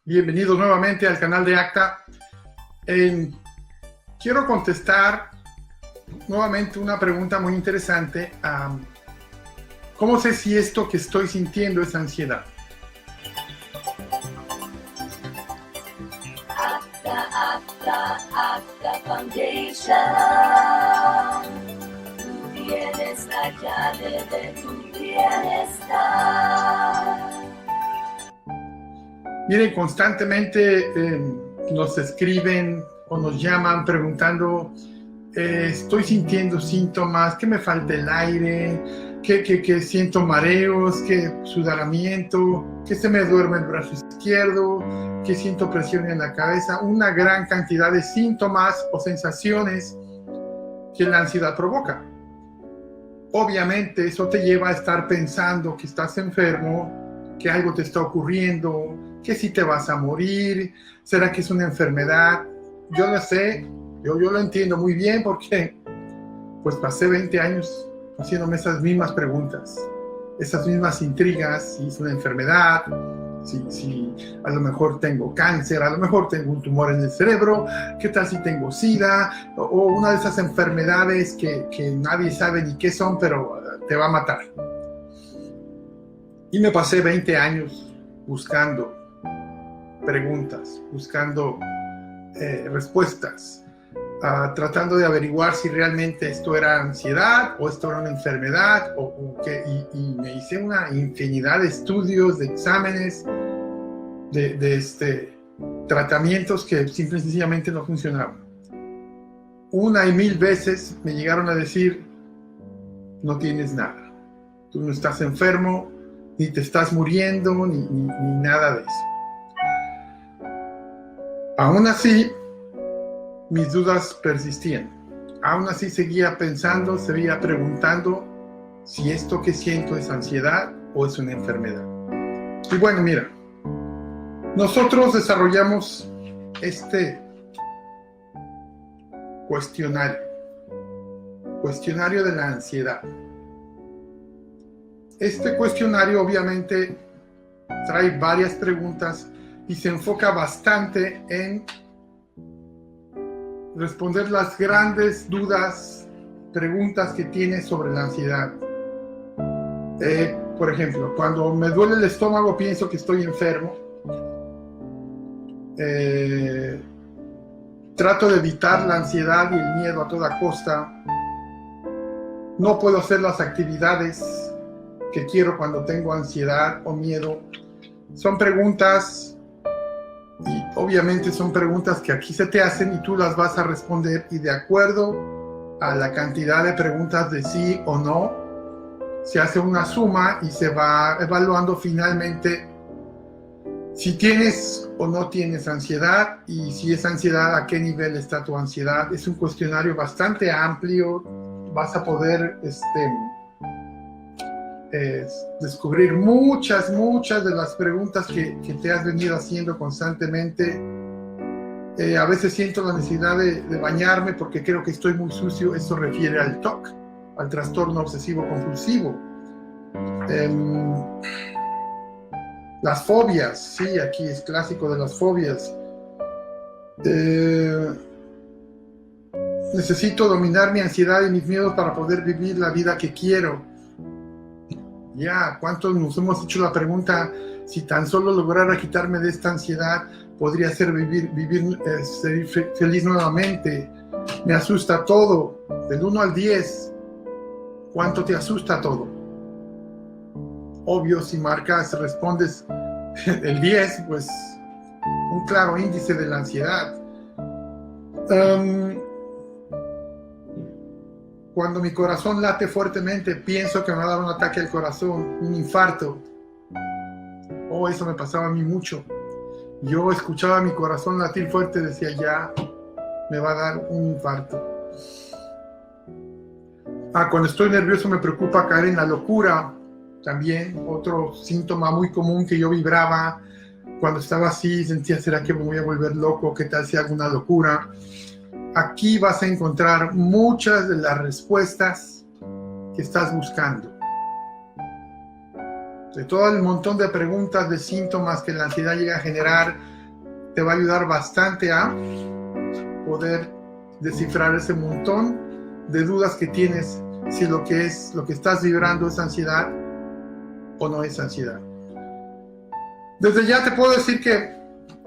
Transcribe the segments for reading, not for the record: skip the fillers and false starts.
Bienvenidos nuevamente al canal de ACTA. Quiero contestar nuevamente una pregunta muy interesante. ¿Cómo sé si esto que estoy sintiendo es ansiedad? ACTA Foundation. Tú tienes la llave de tu bienestar. Miren, constantemente nos escriben o nos llaman preguntando, estoy sintiendo síntomas, que me falta el aire, que siento mareos, que sudoramiento, que se me duerme el brazo izquierdo, que siento presión en la cabeza, una gran cantidad de síntomas o sensaciones que la ansiedad provoca. Obviamente eso te lleva a estar pensando que estás enfermo, que algo te está ocurriendo, que si te vas a morir, será que es una enfermedad. Yo no sé, yo lo entiendo muy bien porque pues pasé 20 años haciéndome esas mismas preguntas, esas mismas intrigas, si es una enfermedad, si a lo mejor tengo cáncer, a lo mejor tengo un tumor en el cerebro, qué tal si tengo SIDA, o una de esas enfermedades que nadie sabe ni qué son, pero te va a matar. Y me pasé 20 años buscando preguntas, buscando respuestas, tratando de averiguar si realmente esto era ansiedad o esto era una enfermedad y me hice una infinidad de estudios, de exámenes, de tratamientos que simple y sencillamente no funcionaban. Una y mil veces me llegaron a decir, no tienes nada, tú no estás enfermo, ni te estás muriendo, ni nada de eso. Aún así, mis dudas persistían. Aún así seguía pensando, seguía preguntando si esto que siento es ansiedad o es una enfermedad. Y bueno, mira, nosotros desarrollamos este cuestionario de la ansiedad. Este cuestionario obviamente trae varias preguntas y se enfoca bastante en responder las grandes dudas, preguntas que tienes sobre la ansiedad. Por ejemplo, cuando me duele el estómago pienso que estoy enfermo. Trato de evitar la ansiedad y el miedo a toda costa. No puedo hacer las actividades que quiero cuando tengo ansiedad o miedo. Son preguntas y obviamente son preguntas que aquí se te hacen y tú las vas a responder, y de acuerdo a la cantidad de preguntas de sí o no, se hace una suma y se va evaluando finalmente si tienes o no tienes ansiedad, y si es ansiedad, a qué nivel está tu ansiedad. Es un cuestionario bastante amplio, vas a poder descubrir muchas de las preguntas que te has venido haciendo constantemente. A veces siento la necesidad de bañarme porque creo que estoy muy sucio. Eso refiere al TOC, al trastorno obsesivo compulsivo. Las fobias, sí, aquí es clásico de las fobias. Necesito dominar mi ansiedad y mis miedos para poder vivir la vida que quiero. Ya, ¿cuántos nos hemos hecho la pregunta, si tan solo lograra quitarme de esta ansiedad, podría ser ser feliz nuevamente? Me asusta todo, del 1 al 10, ¿cuánto te asusta todo? Obvio, si respondes el 10, pues un claro índice de la ansiedad. Cuando mi corazón late fuertemente, pienso que me va a dar un ataque al corazón, un infarto. Oh, eso me pasaba a mí mucho. Yo escuchaba mi corazón latir fuerte y decía, ya me va a dar un infarto. Cuando estoy nervioso me preocupa caer en la locura. También otro síntoma muy común, que yo vibraba cuando estaba así, sentía, ¿será que me voy a volver loco? ¿Qué tal si hago una locura? Aquí vas a encontrar muchas de las respuestas que estás buscando. De todo el montón de preguntas, de síntomas que la ansiedad llega a generar, te va a ayudar bastante a poder descifrar ese montón de dudas que tienes, si lo que estás vibrando es ansiedad o no es ansiedad. Desde ya te puedo decir que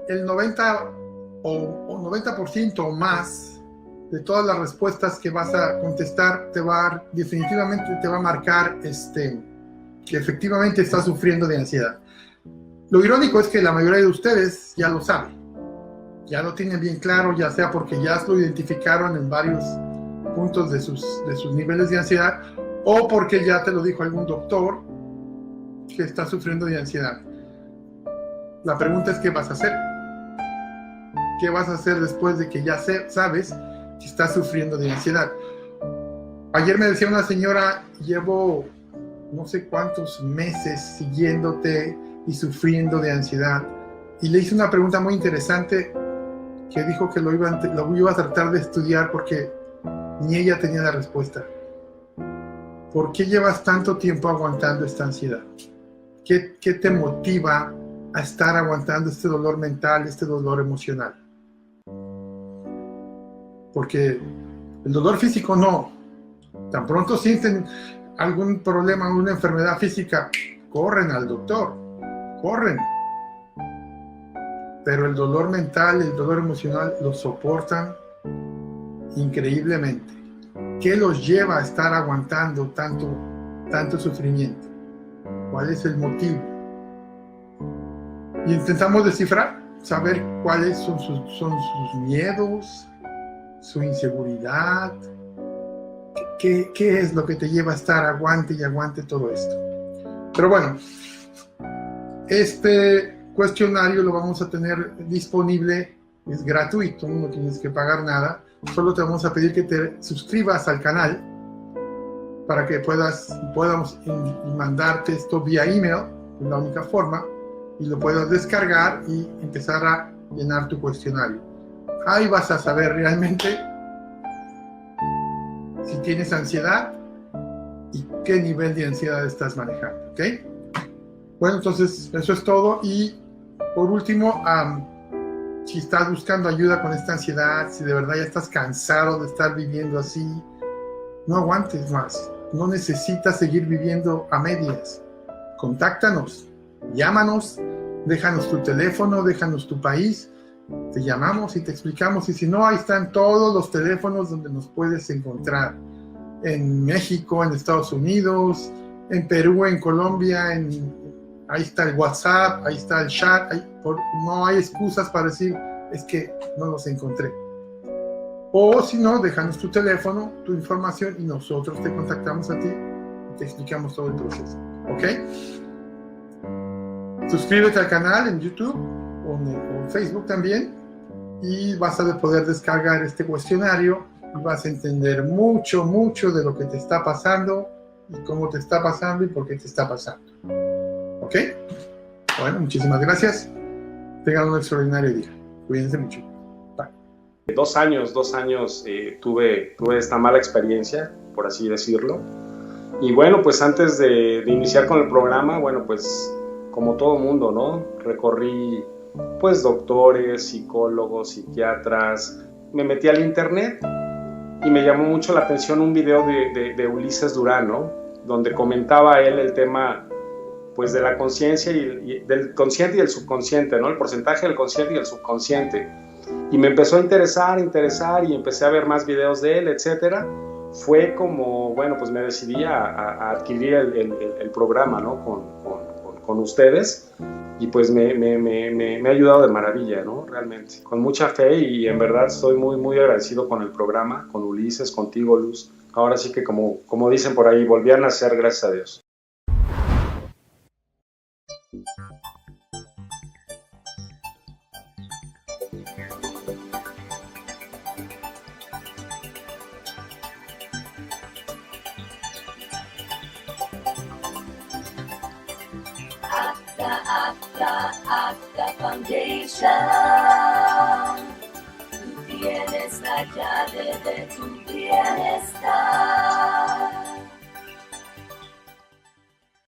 el 90% o más de todas las respuestas que vas a contestar definitivamente te va a marcar que efectivamente estás sufriendo de ansiedad. Lo irónico es que la mayoría de ustedes ya lo saben, ya lo tienen bien claro, ya sea porque ya lo identificaron en varios puntos de sus niveles de ansiedad, o porque ya te lo dijo algún doctor que está sufriendo de ansiedad. La pregunta es, ¿qué vas a hacer? ¿Qué vas a hacer después de que ya sabes que estás sufriendo de ansiedad? Ayer me decía una señora, llevo no sé cuántos meses siguiéndote y sufriendo de ansiedad, y le hice una pregunta muy interesante que dijo que lo iba a tratar de estudiar porque ni ella tenía la respuesta. ¿Por qué llevas tanto tiempo aguantando esta ansiedad? ¿Qué te motiva a estar aguantando este dolor mental, este dolor emocional? Porque el dolor físico no. Tan pronto sienten algún problema, una enfermedad física, corren al doctor, corren. Pero el dolor mental, el dolor emocional, lo soportan increíblemente. ¿Qué los lleva a estar aguantando tanto sufrimiento? ¿Cuál es el motivo? Y intentamos descifrar, saber cuáles son sus miedos, su inseguridad. ¿Qué es lo que te lleva a estar aguante y aguante todo esto? Pero bueno, este cuestionario lo vamos a tener disponible, es gratuito, no tienes que pagar nada. Solo te vamos a pedir que te suscribas al canal para que podamos mandarte esto vía email, es la única forma, y lo puedas descargar y empezar a llenar tu cuestionario. Ahí vas a saber realmente si tienes ansiedad y qué nivel de ansiedad estás manejando, ¿ok? Bueno, entonces eso es todo. Y por último, si estás buscando ayuda con esta ansiedad, si de verdad ya estás cansado de estar viviendo así, no aguantes más. No necesitas seguir viviendo a medias. Contáctanos, llámanos, déjanos tu teléfono, déjanos tu país, te llamamos y te explicamos. Y si no, ahí están todos los teléfonos donde nos puedes encontrar. En México, en Estados Unidos, en Perú, en Colombia, ahí está el WhatsApp, ahí está el chat. No hay excusas para decir, es que no los encontré. O si no, déjanos tu teléfono, tu información, y nosotros te contactamos a ti y te explicamos todo el proceso. ¿Ok? Suscríbete al canal en YouTube o en Facebook también, y vas a poder descargar este cuestionario y vas a entender mucho de lo que te está pasando y cómo te está pasando y por qué te está pasando. ¿Ok? Bueno, muchísimas gracias. Tengan un extraordinario día. Cuídense mucho. Bye. 2 años tuve esta mala experiencia, por así decirlo. Y bueno, pues antes de iniciar con el programa, bueno, pues como todo mundo, ¿no? Recorrí pues doctores, psicólogos, psiquiatras. Me metí al internet y me llamó mucho la atención un video de Ulises Durán, ¿no? Donde comentaba él el tema pues de la conciencia y del consciente y el subconsciente, ¿no? El porcentaje del consciente y el subconsciente. Y me empezó a interesar y empecé a ver más videos de él, etcétera. Fue como, bueno, pues me decidí a adquirir el programa, ¿no? Con ustedes, y pues me ha ayudado de maravilla, ¿no? Realmente, con mucha fe, y en verdad estoy muy agradecido con el programa, con Ulises, contigo, Luz. Ahora sí que como dicen por ahí, volví a nacer, gracias a Dios. Acta Foundation. Tú tienes la llave de tu bienestar.